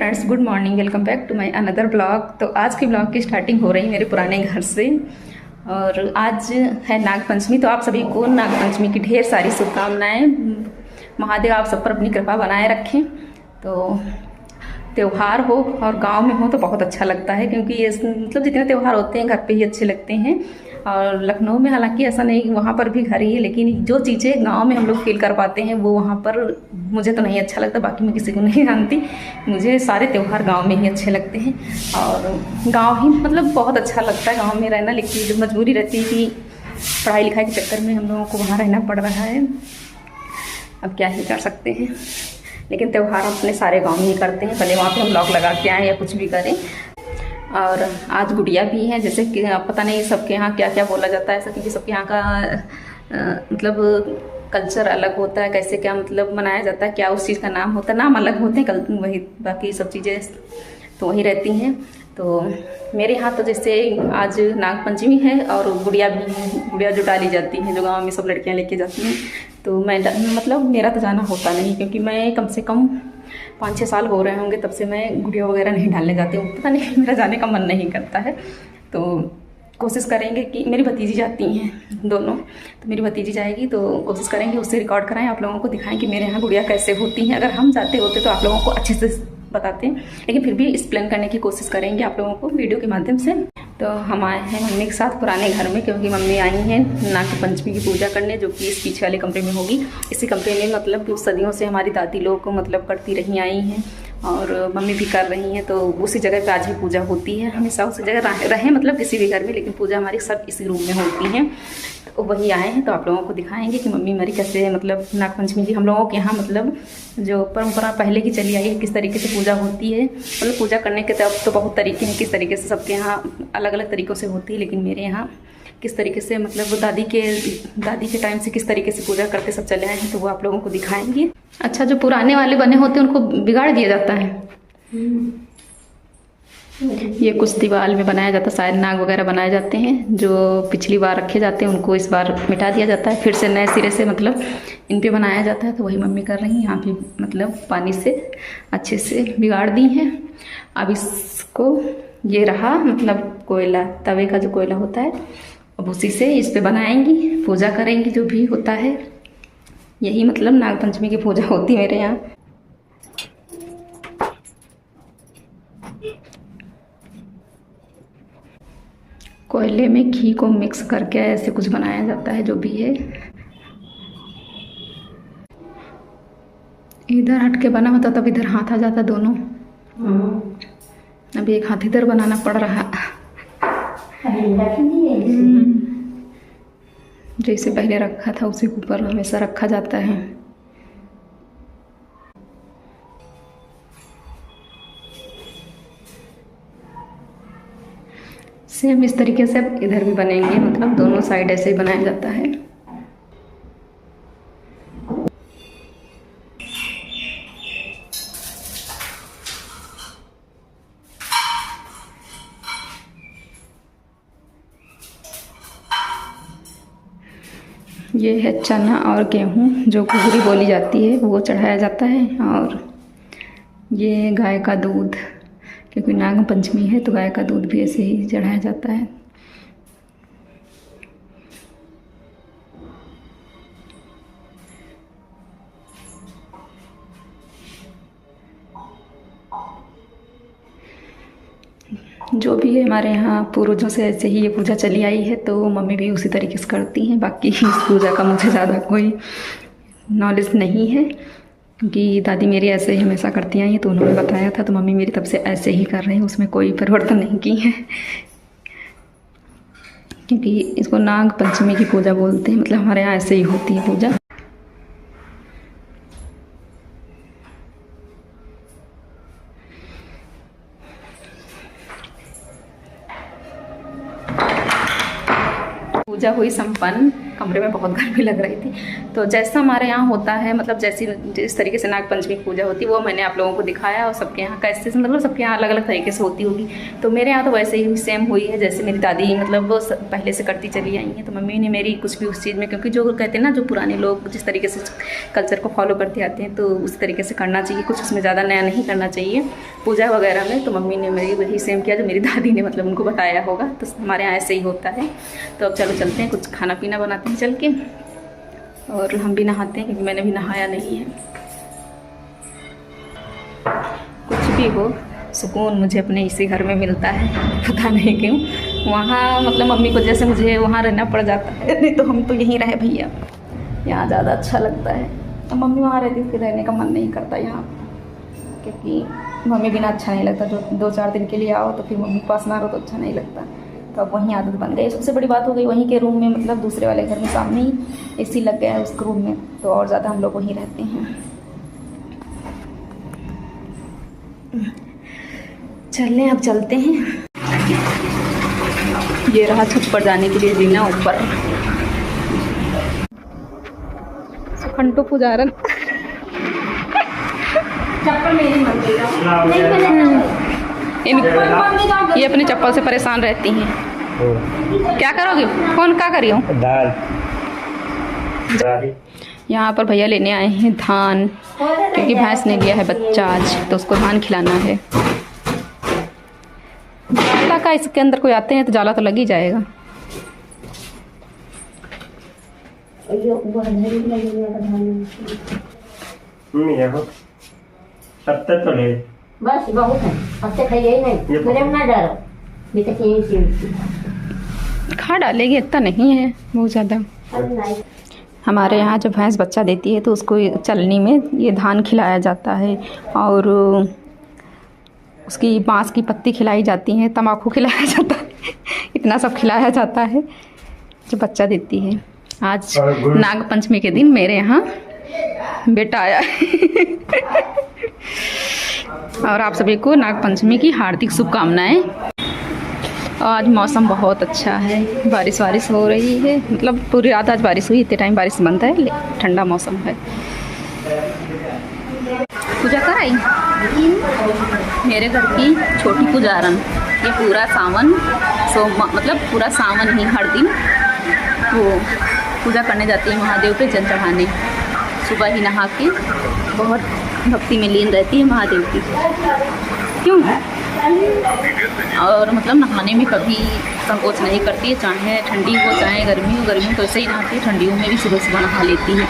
Friends, good morning. Welcome back to my another blog. तो आज की ब्लॉग की स्टार्टिंग हो रही मेरे पुराने घर से। और आज है नागपंचमी, तो आप सभी को नागपंचमी की ढेर सारी शुभकामनाएं। महादेव आप सब पर अपनी कृपा बनाए रखें। तो त्यौहार हो और गांव में हो तो बहुत अच्छा लगता है, क्योंकि ये मतलब जितने त्यौहार होते हैं घर पे ही अच्छे लगते हैं। और लखनऊ में हालांकि ऐसा नहीं, वहाँ पर भी घर ही है, लेकिन जो चीज़ें गांव में हम लोग फील कर पाते हैं वो वहाँ पर मुझे तो नहीं अच्छा लगता। बाकी मैं किसी को नहीं जानती, मुझे सारे त्यौहार गांव में ही अच्छे लगते हैं। और गांव ही मतलब बहुत अच्छा लगता है गांव में रहना। लेकिन जो मजबूरी रहती है कि पढ़ाई लिखाई के चक्कर में हम लोगों को वहाँ रहना पड़ रहा है, अब क्या ही कर सकते हैं। लेकिन त्यौहार हम अपने सारे गाँव में ही करते हैं, भले वहाँ पर हम लॉक लगा के आएँ या कुछ भी करें। और आज गुड़िया भी है, जैसे कि पता नहीं सबके यहाँ क्या क्या बोला जाता है ऐसा, क्योंकि सबके यहाँ का मतलब कल्चर अलग होता है, कैसे क्या मतलब मनाया जाता है, क्या उस चीज़ का नाम होता है, नाम अलग होते हैं, वही बाकी सब चीज़ें तो वही रहती हैं। तो मेरे यहाँ तो जैसे आज नागपंचमी है और गुड़िया भी है, गुड़िया जो डाली जाती है, जो गाँव में सब लड़कियाँ लेके जाती हैं। तो मैं मतलब मेरा तो जाना होता नहीं, क्योंकि मैं कम से कम 5-6 साल हो रहे होंगे तब से मैं गुड़िया वगैरह नहीं डालने जाती हूँ। पता नहीं मेरा जाने का मन नहीं करता है। तो कोशिश करेंगे कि मेरी भतीजी जाती हैं दोनों, तो मेरी भतीजी जाएगी तो कोशिश करेंगे उससे रिकॉर्ड कराएं, आप लोगों को दिखाएं कि मेरे यहाँ गुड़िया कैसे होती हैं। अगर हम जाते होते तो आप लोगों को अच्छे से बताते हैं, लेकिन फिर भी एक्सप्लेन करने की कोशिश करेंगे आप लोगों को वीडियो के माध्यम से। तो हम आए हैं मम्मी के साथ पुराने घर में, क्योंकि मम्मी आई हैं नागपंचमी की पूजा करने, जो कि इस पीछे वाले कमरे में होगी। इसी कमरे में मतलब सदियों से हमारी दादी लोग को मतलब करती रही आई हैं और मम्मी भी कर रही हैं। तो उसी जगह पे आज भी पूजा होती है। हमेशा उसी जगह रहे मतलब किसी भी घर में, लेकिन पूजा हमारी सब इसी रूम में होती हैं। तो वही आए हैं, तो आप लोगों को दिखाएंगे कि मम्मी हमारी कैसे मतलब नागपंचमी की हम लोगों के यहाँ मतलब जो परंपरा पहले की चली आई है, किस तरीके से पूजा होती है। मतलब पूजा करने के तो बहुत तरीके हैं, किस तरीके से सबके यहाँ अलग अलग तरीक़ों से होती है, लेकिन मेरे यहाँ किस तरीके से मतलब दादी के टाइम से किस तरीके से पूजा करके सब चले आए हैं, तो वो आप लोगों को दिखाएंगे। अच्छा, जो पुराने वाले बने होते हैं उनको बिगाड़ दिया जाता है। ये कुछ दीवार में बनाया जाता है, शायद नाग वगैरह बनाए जाते हैं, जो पिछली बार रखे जाते हैं उनको इस बार मिटा दिया जाता है, फिर से नए सिरे से मतलब इन पे बनाया जाता है। तो वही मम्मी कर रही हैं यहाँ पे, मतलब पानी से अच्छे से बिगाड़ दी हैं। अब इसको ये रहा मतलब कोयला, तवे का जो कोयला होता है, अब उसी से इस पे बनाएंगी, पूजा करेंगी, जो भी होता है। यही मतलब नागपंचमी की पूजा होती है मेरे यहाँ। कोयले में घी को मिक्स करके ऐसे कुछ बनाया जाता है, जो भी है। इधर हट के बना होता तब इधर हाथ आ जाता दोनों। अभी एक हाथ इधर बनाना पड़ रहा। जैसे पहले रखा था उसी के ऊपर हमेशा रखा जाता है। सेम इस तरीके से अब इधर भी बनेंगे, मतलब दोनों साइड ऐसे ही बनाया जाता है। ये है चना और गेहूँ, जो घुघरी बोली जाती है, वो चढ़ाया जाता है। और ये गाय का दूध, क्योंकि नाग पंचमी है तो गाय का दूध भी ऐसे ही चढ़ाया जाता है। जो भी है हमारे यहाँ पूर्वजों से ऐसे ही ये पूजा चली आई है, तो मम्मी भी उसी तरीके से करती हैं। बाकी इस पूजा का मुझे ज़्यादा कोई नॉलेज नहीं है, क्योंकि दादी मेरी ऐसे ही हमेशा करती आई हैं, तो उन्होंने बताया था, तो मम्मी मेरी तब से ऐसे ही कर रही हैं, उसमें कोई परिवर्तन नहीं की है। क्योंकि इसको नाग पंचमी की पूजा बोलते हैं, मतलब हमारे यहाँ ऐसे ही होती है पूजा। पूजा हुई संपन्न। कमरे में बहुत गर्मी लग रही थी। तो जैसा हमारे यहाँ होता है, मतलब जिस तरीके से नागपंचमी की पूजा होती है वो मैंने आप लोगों को दिखाया, और सबके यहाँ कैसे, मतलब सबके यहाँ अलग अलग तरीके से होती होगी। तो मेरे यहाँ तो वैसे ही सेम हुई है जैसे मेरी दादी मतलब वो पहले से करती चली आई हैं। तो मम्मी ने मेरी कुछ भी उस चीज़ में, क्योंकि जो कहते हैं ना, जो पुराने लोग जिस तरीके से कल्चर को फॉलो करते आते हैं तो उस तरीके से करना चाहिए, कुछ उसमें ज़्यादा नया नहीं करना चाहिए पूजा वगैरह में। तो मम्मी ने मेरी वही सेम किया जो मेरी दादी ने मतलब उनको बताया होगा। तो हमारे यहाँ ऐसे ही होता है। तो अब चलो चलते हैं, कुछ खाना पीना बनाते हैं चल के, और हम भी नहाते हैं क्योंकि मैंने भी नहाया नहीं है। कुछ भी हो, सुकून मुझे अपने इसी घर में मिलता है, पता नहीं क्यों। वहाँ मतलब मम्मी को जैसे मुझे वहाँ रहना पड़ जाता है, नहीं तो हम तो यहीं रहे भैया, यहाँ ज़्यादा अच्छा लगता है। तो मम्मी वहाँ रहती फिर रहने का मन नहीं करता यहाँ, क्योंकि मम्मी बिना अच्छा नहीं लगता। जो 2-4 दिन के लिए आओ तो फिर मम्मी के पास ना रहो तो अच्छा नहीं लगता। तो अब वहीं आदत बन गई। सबसे बड़ी बात हो गई वहीं के रूम में, मतलब दूसरे वाले घर में सामने ही एसी लग गया है उस रूम में, तो और ज़्यादा हम लोग वहीं रहते हैं। चलें अब चलते हैं। ये रहा छत पर जाने के लिए जीना ऊपर। सुखंटो पुजारन चप्पल मेरी मर गई। ये अपने चप्पल से परेशान रहती हैं। क्या करोगे? कौन क्या करी हो? दाल। यहाँ पर भैया लेने आए हैं धान, क्योंकि भैंस ने लिया है बच्चा आज, तो उसको धान खिलाना है। जाला का इसके अंदर कोई आते हैं तो जाला तो लग ही जाएगा। तो ले बस बहुत है, अब से खाइए नहीं, मेरे में ना डालो, बेटा खा डालेगी, इतना नहीं है बहुत ज़्यादा। हमारे यहाँ जब भैंस बच्चा देती है तो उसको चलनी में ये धान खिलाया जाता है, और उसकी बांस की पत्ती खिलाई जाती है, तम्बाकू खिलाया जाता है, इतना सब खिलाया जाता है जो बच्चा देती है। आज नाग पंचमी के दिन मेरे यहाँ बेटा आया और आप सभी को नाग पंचमी की हार्दिक शुभकामनाएं। आज मौसम बहुत अच्छा है, बारिश वारिश हो रही है, मतलब पूरी रात आज बारिश हुई, इतने टाइम बारिश बंद है, ठंडा मौसम है। पूजा कर आई मेरे घर की छोटी पुजारन, ये पूरा सावन मतलब पूरा सावन ही हर दिन वो पूजा करने जाती है महादेव पे, जल चढ़ाने। सुबह ही नहा के बहुत भक्ति में लीन रहती है महादेव की, क्यों? और मतलब नहाने में कभी संकोच नहीं करती है, चाहे ठंडी हो चाहे गर्मी हो। गर्मी तो ऐसे ही नहाती है, ठंडियों में भी सुबह सुबह नहा लेती है।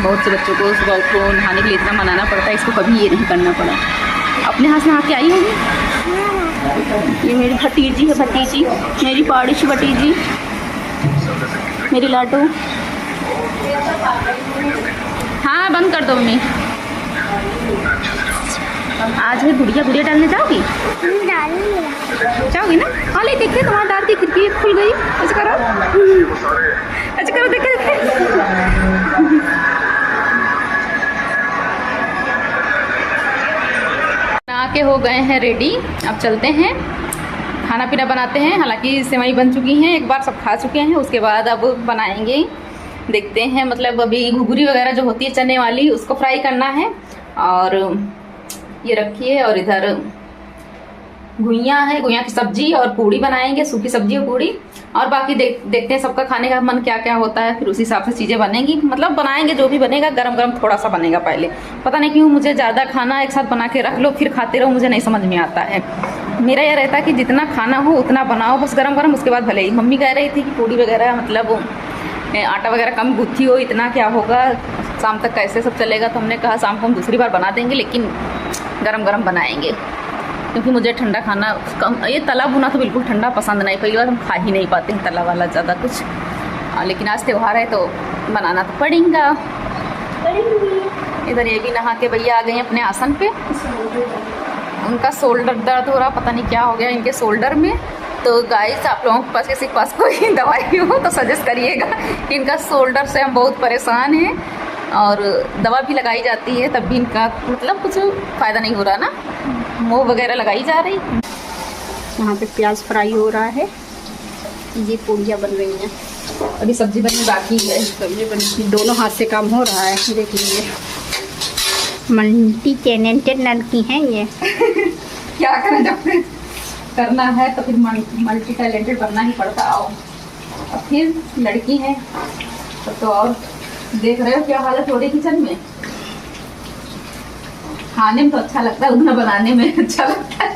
बहुत से बच्चों को सुबह उठो नहाने के लिए इतना मनाना पड़ता है, इसको कभी ये नहीं करना पड़ा। अपने हाथ नहा के आई होगी। ये मेरी भतीजी है, भतीजी मेरी पाड़िश भतीजी, मेरी लाडू। हाँ बंद कर दो मम्मी। आज है गुड़िया, गुड़िया डालने जाओगी? जाओगी ना? हाँ ले देखिए तुम्हारा दार की खिड़की खुल गई। ऐसे करो, ऐसे करो, देखे देखे। नहा के हो गए हैं रेडी, अब चलते हैं खाना पीना बनाते हैं। हालांकि सेवई बन चुकी हैं, एक बार सब खा चुके हैं, उसके बाद अब बनाएंगे। देखते हैं, मतलब अभी घुघरी वगैरह जो होती है चने वाली, उसको फ्राई करना है। और ये रखी है, और इधर घुइयाँ है, घुइयाँ की सब्जी और पूड़ी बनाएंगे, सूखी सब्जी और पूड़ी। और बाकी देखते हैं सबका खाने का मन क्या क्या होता है, फिर उस हिसाब से चीज़ें बनेंगी। मतलब बनाएंगे जो भी बनेगा, गरम गरम थोड़ा सा बनेगा पहले। पता नहीं क्यों मुझे ज़्यादा खाना एक साथ बना के रख लो फिर खाते रहो, मुझे नहीं समझ में आता है। मेरा यह रहता है कि जितना खाना हो उतना बनाओ बस गरम गरम, उसके बाद भले ही। मम्मी कह रही थी कि पूड़ी वगैरह मतलब आटा वगैरह कम गुथी हो, इतना क्या होगा, शाम तक कैसे सब चलेगा। तो हमने कहा शाम को हम दूसरी बार बना देंगे, लेकिन गरम गरम बनाएंगे, क्योंकि मुझे ठंडा खाना कम, ये तला भुना तो बिल्कुल ठंडा पसंद नहीं। पहली बार हम खा ही नहीं पाते हैं तला वाला ज़्यादा कुछ, लेकिन आज त्यौहार है तो बनाना तो पड़ेगा। इधर ये भी नहा के भैया आ गए अपने आसन पे। उनका शोल्डर दर्द हो रहा, पता नहीं क्या हो गया इनके शोल्डर में। तो गाइस आप लोगों के पास किसी के पास कोई दवाई हो तो सजेस्ट करिएगा, इनका शोल्डर से हम बहुत परेशान हैं, और दवा भी लगाई जाती है तब भी इनका मतलब कुछ फ़ायदा नहीं हो रहा ना, मोह वगैरह लगाई जा रही। यहाँ पे प्याज फ्राई हो रहा है, ये पूड़ियाँ बन रही हैं। अभी सब्जी बननी बाकी है। सब्जी बनी, दोनों हाथ से काम हो रहा है। देख लीजिए, मल्टी टैलेंटेड लड़की हैं ये। क्या करें, जब फिर करना है तो फिर मल्टी टैलेंटेड बनना ही पड़ता। आओ, अब फिर लड़की है तो और देख रहे हो क्या हालत हो रही किचन में। खाने में तो अच्छा लगता है, उतना बनाने में अच्छा लगता है।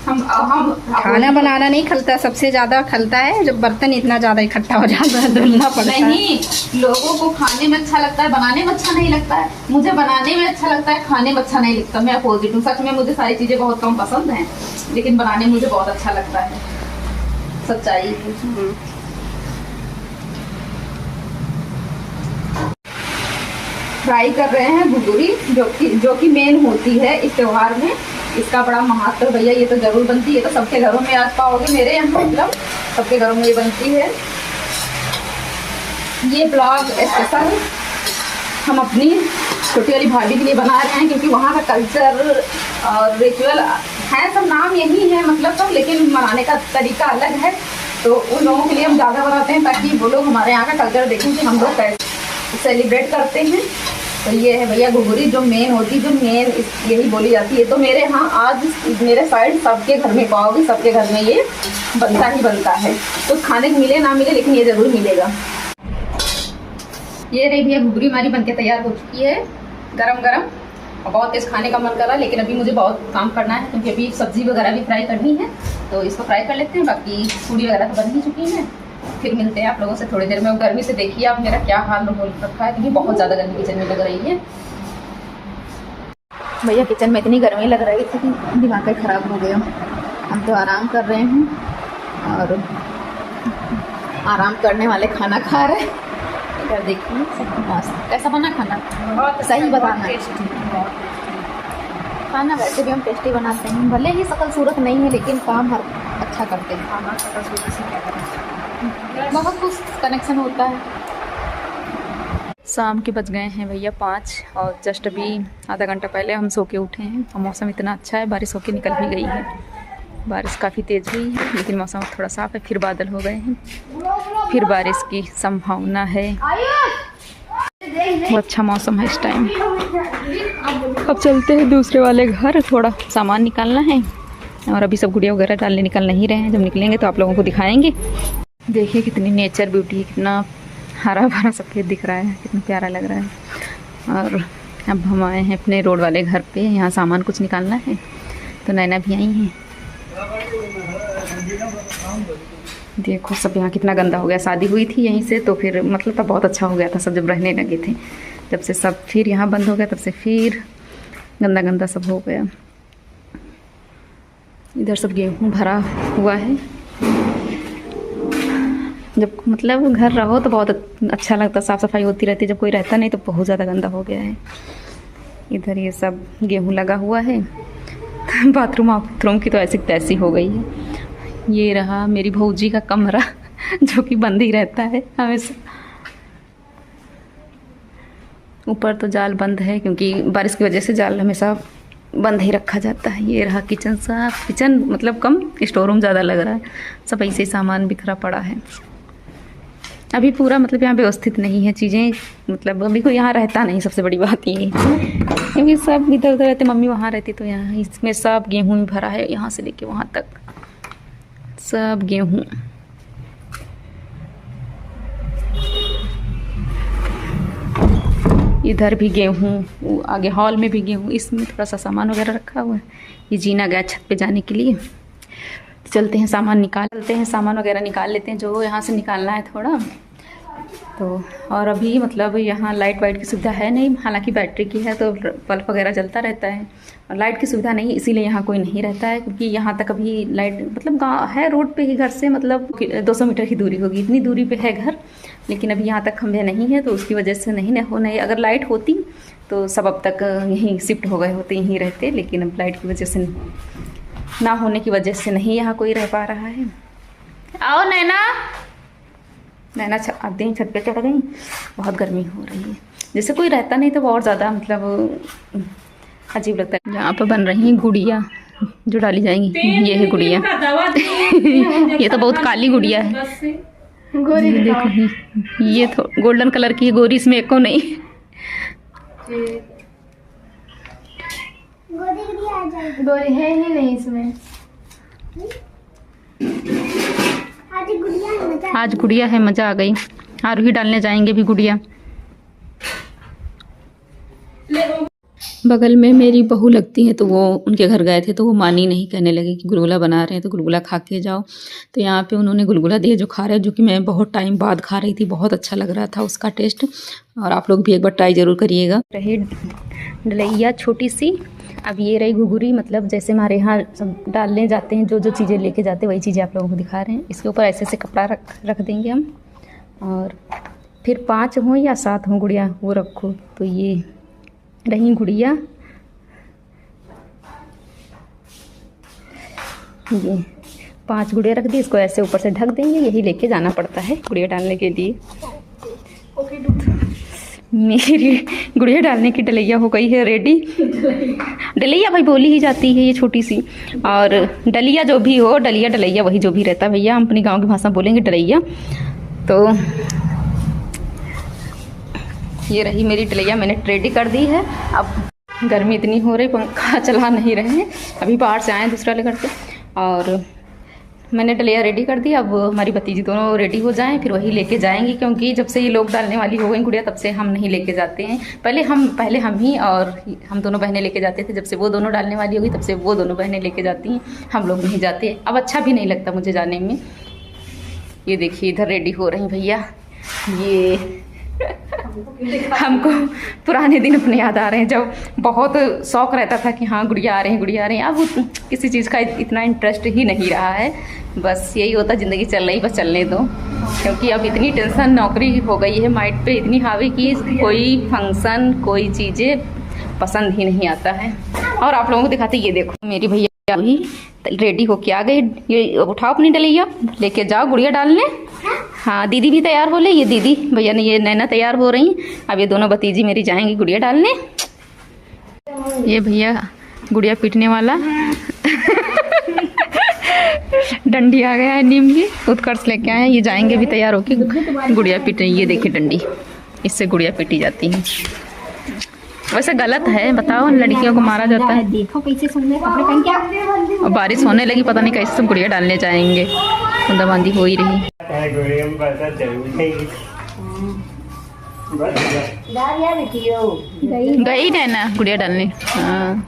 हम खाना बनाना नहीं खलता, सबसे ज्यादा खलता है जब बर्तन इतना ज्यादा इकट्ठा हो जाता है, धुलना पड़ता है। नहीं, लोगों को खाने में अच्छा लगता है, बनाने में अच्छा नहीं लगता है। मुझे बनाने में अच्छा लगता है, खाने में अच्छा नहीं लगता। मैं अपोजिट हूँ, सच में मुझे सारी चीजें बहुत कम पसंद हैं, लेकिन बनाने में मुझे बहुत अच्छा लगता है, सच्चाई। फ्राई कर रहे हैं घुघुरी, जो कि मेन होती है इस त्योहार में। इसका बड़ा महत्व भैया, ये तो जरूर बनती है, तो सबके घरों में आज पाओगे, मेरे यहाँ मतलब सबके घरों में ये बनती है। ये ब्लॉग स्पेशल हम अपनी छोटी वाली भाभी के लिए बना रहे हैं, क्योंकि वहाँ का कल्चर और रिचुअल है, सब नाम यही है मतलब सब, लेकिन मनाने का तरीका अलग है। तो उन लोगों के लिए हम ज़्यादा बनाते हैं, ताकि वो लोग हमारे यहाँ का कल्चर देखें कि हम लोग कैसे सेलिब्रेट करते हैं। तो ये है भैया घुघुरी, जो मेन होती, जो मेन यही बोली जाती है। तो मेरे यहाँ आज मेरे साइड सबके घर में पाओगे, सबके घर में ये बनता ही बनता है। तो खाने को मिले ना मिले, लेकिन ये ज़रूर मिलेगा। ये रही भैया घुघुरी हमारी बनके तैयार हो चुकी है, गरम गरम, और बहुत तेज़ खाने का मन कर रहा है, लेकिन अभी मुझे बहुत काम करना है, क्योंकि अभी सब्जी वगैरह भी फ्राई करनी है। तो इसको फ्राई कर लेते हैं, बाकी पूड़ी वगैरह तो बन ही चुकी है। फिर मिलते हैं आप लोगों से थोड़ी देर में। गर्मी से देखिए आप मेरा क्या हाल हो रखा है, क्योंकि बहुत ज़्यादा गर्मी किचन में लग रही है। भैया किचन में इतनी गर्मी लग रही थी कि दिमाग ख़राब हो गया। हम तो आराम कर रहे हैं, और आराम करने वाले खाना खा रहे हैं। इधर देखिए सब मस्त। कैसा बना खाना? बहुत सही बताना। खाना वैसे भी हम टेस्टी बनाते हैं, भले ही शकल सूरत नहीं है, लेकिन काम हर अच्छा करते हैं। खाना शकल सूरत से क्या करें, बहुत कुछ कनेक्शन होता है। शाम के बज गए हैं भैया 5, और जस्ट अभी आधा घंटा पहले हम सो के उठे हैं। और मौसम इतना अच्छा है, बारिश होके निकल भी गई है। बारिश काफ़ी तेज़ हुई है, लेकिन मौसम थोड़ा साफ है। फिर बादल हो गए हैं, फिर बारिश की संभावना है। बहुत अच्छा मौसम है इस टाइम। अब चलते हैं दूसरे वाले घर, थोड़ा सामान निकालना है। और अभी सब गुड़िया वगैरह डालने निकल नहीं रहे हैं, जब निकलेंगे तो आप लोगों को दिखाएंगे। देखिए कितनी नेचर ब्यूटी, कितना हरा भरा सब खेत दिख रहा है, कितना प्यारा लग रहा है। और अब हम आए हैं अपने रोड वाले घर पे, यहाँ सामान कुछ निकालना है, तो नैना भी आई हैं। देखो सब यहाँ कितना गंदा हो गया। शादी हुई थी यहीं से, तो फिर मतलब तब बहुत अच्छा हो गया था सब, जब रहने लगे थे। जब से सब फिर यहाँ बंद हो गया, तब से फिर गंदा गंदा सब हो गया। इधर सब गेहूँ भरा हुआ है। जब मतलब घर रहो तो बहुत अच्छा लगता, साफ़ सफाई होती रहती है। जब कोई रहता नहीं तो बहुत ज़्यादा गंदा हो गया है। इधर ये सब गेहूँ लगा हुआ है। बाथरूम की तो ऐसी तैसी हो गई है। ये रहा मेरी भौजी का कमरा, जो कि बंद ही रहता है हमेशा। ऊपर तो जाल बंद है, क्योंकि बारिश की वजह से जाल हमेशा बंद ही रखा जाता है। ये रहा किचन साफ। किचन मतलब कम, स्टोर रूम ज़्यादा लग रहा है। सब ऐसे ही सामान बिखरा पड़ा है। अभी पूरा मतलब यहाँ व्यवस्थित नहीं है चीज़ें, मतलब अभी कोई यहाँ रहता नहीं। सबसे बड़ी बात ये है, क्योंकि सब इधर उधर रहते। मम्मी वहाँ रहती, तो यहाँ इसमें सब गेहूँ भरा है, यहाँ से लेके वहाँ तक सब गेहूँ। इधर भी गेहूँ, आगे हॉल में भी गेहूँ। इसमें थोड़ा सा सामान वगैरह रखा हुआ है। ये जीना गया छत पे जाने के लिए। तो चलते हैं सामान वगैरह निकाल लेते हैं, जो यहाँ से निकालना है थोड़ा। तो और अभी मतलब यहाँ लाइट वाइट की सुविधा है नहीं, हालांकि बैटरी की है, तो बल्ब वगैरह जलता रहता है। और लाइट की सुविधा नहीं, इसीलिए यहाँ कोई नहीं रहता है। क्योंकि यहाँ तक अभी लाइट मतलब गाँव है, रोड पे ही घर से मतलब 200 मीटर की दूरी होगी, इतनी दूरी पे है घर। लेकिन अभी यहाँ तक खंभे नहीं है, तो उसकी वजह से नहीं। अगर लाइट होती तो सब अब तक यहीं शिफ्ट हो गए होते, यहीं रहते। लेकिन अब लाइट की वजह से ना होने की वजह से नहीं यहाँ कोई रह पा रहा है। आओ नैना आते ही छत पे चढ़ गई। बहुत गर्मी हो रही है, जैसे कोई रहता नहीं तो और ज़्यादा मतलब अजीब लगता है। यहाँ पर बन रही हैं गुड़िया, जो डाली जाएंगी। ये है गुड़िया। ये तो बहुत काली गुड़िया है। गोरी ये देखो, ये तो गोल्डन कलर की है गोरी, इसमें एको नहीं। गोरी है ही नहीं इसमें। आज गुड़िया है, मजा आ गई। आरोही डालने जाएंगे भी गुड़िया। बगल में मेरी बहू लगती है, तो वो उनके घर गए थे तो वो मानी नहीं, कहने लगे कि गुलगुला बना रहे हैं तो गुलगुला खा के जाओ। तो यहाँ पे उन्होंने गुलगुला दिया जो खा रहे हैं, जो कि मैं बहुत टाइम बाद खा रही थी। बहुत अच्छा लग रहा था उसका टेस्ट, और आप लोग भी एक बार ट्राई ज़रूर करिएगा। रही डलैया छोटी सी। अब ये रही घुघुरी, मतलब जैसे हमारे यहाँ सब डालने जाते हैं, जो जो चीज़ें लेके जाते हैं वही चीज़ें आप लोगों को दिखा रहे हैं। इसके ऊपर ऐसे ऐसे कपड़ा रख देंगे हम, और फिर 5 हों या 7 हों गुड़िया वो रखो। तो ये रही गुड़िया, ये 5 गुड़िया रख दी। इसको ऐसे ऊपर से ढक देंगे, यही लेके जाना पड़ता है गुड़िया डालने के लिए। मेरी गुड़िया डालने की डलैया हो गई है रेडी। डलैया भाई बोली ही जाती है ये छोटी सी, और डलिया जो भी हो, डलिया डलैया वही जो भी रहता है भैया, हम अपनी गांव की भाषा बोलेंगे डलैया। तो ये रही मेरी डलैया, मैंने रेडी कर दी है। अब गर्मी इतनी हो रही, पंखा चला नहीं रहे हैं, अभी बाहर से आए दूसरा लेकर के, और मैंने डलिया रेडी कर दी। अब हमारी भतीजी दोनों रेडी हो जाएं, फिर वही लेके जाएंगी, क्योंकि जब से ये लोग डालने वाली हो गई गुड़िया तब से हम नहीं लेके जाते हैं। पहले हम ही और हम दोनों बहनें लेके जाते थे। जब से वो दोनों डालने वाली हो गई तब से वो दोनों बहनें लेके जाती हैं, हम लोग नहीं जाते। अब अच्छा भी नहीं लगता मुझे जाने में। ये देखिए इधर रेडी हो रही भैया। ये हमको पुराने दिन अपने याद आ रहे हैं, जब बहुत शौक रहता था कि हाँ गुड़िया आ रहे हैं, गुड़िया आ रहे हैं। अब किसी चीज़ का इतना इंटरेस्ट ही नहीं रहा है। बस यही होता, ज़िंदगी चल रही, बस चलने दो। क्योंकि अब इतनी टेंशन नौकरी हो गई है माइंड पे, इतनी हावी कि कोई फंक्शन कोई चीज़ें पसंद ही नहीं आता है। और आप लोगों को दिखाते, ये देखो मेरी भैया भी रेडी होके आ गए। ये उठाओ अपनी डलिया, लेके जाओ गुड़िया डालने। हाँ दीदी भी तैयार हो ले, ये दीदी भैया ने ये नैना तैयार हो रही। अब ये दोनों भतीजी मेरी जाएंगी गुड़िया डालने। ये भैया गुड़िया पीटने वाला डंडी आ गया है नीम की, उत्कर्ष लेके आए। ये जाएंगे भी तैयार होके गुड़िया पीटने। ये देखिए डंडी, इससे गुड़िया पीटी जाती है। वैसे गलत है, बताओ, लड़कियों को मारा जाता है। देखो कैसे सुंदर कपड़े पहन के। और बारिश होने लगी, पता नहीं कैसे सब गुड़िया डालने जाएंगे। बूंदाबांदी हो ही रही। गई नैना गुड़िया डालने। हाँ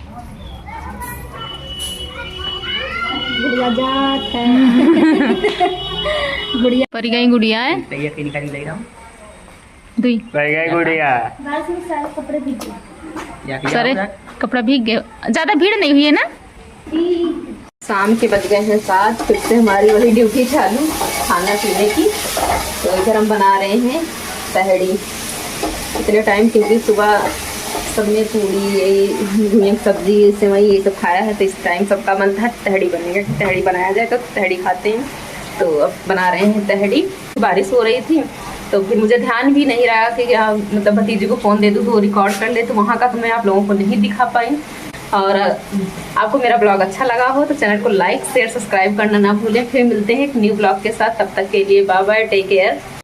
गुड़िया जात है। गुड़िया पर गई गुड़िया है दुई गुड़िया कपड़े भीगे। सारे कपड़ा भीग गए। ज्यादा भीड़ नहीं हुई है ना। शाम के बज गए हैं 7। फिर से हमारी वही ड्यूटी चालू खाना पीने की। तो इधर हम बना रहे हैं तहड़ी। इतने टाइम क्योंकि सुबह सबने पूड़ी सब्जी सेवई ये सब खाया है, तो इस टाइम सबका मन था तहड़ी बनेगा, तहड़ी बनाया जाए। तो तहड़ी खाते हैं, तो अब बना रहे हैं तहड़ी। बारिश हो रही थी तो फिर मुझे ध्यान भी नहीं रहा कि मतलब भतीजी को फ़ोन दे दूँ तो रिकॉर्ड कर ले, तो वहाँ का तो मैं आप लोगों को नहीं दिखा पाई। और आपको मेरा ब्लॉग अच्छा लगा हो तो चैनल को लाइक शेयर सब्सक्राइब करना ना भूलें। फिर मिलते हैं एक न्यू ब्लॉग के साथ, तब तक के लिए बाय बाय, टेक केयर।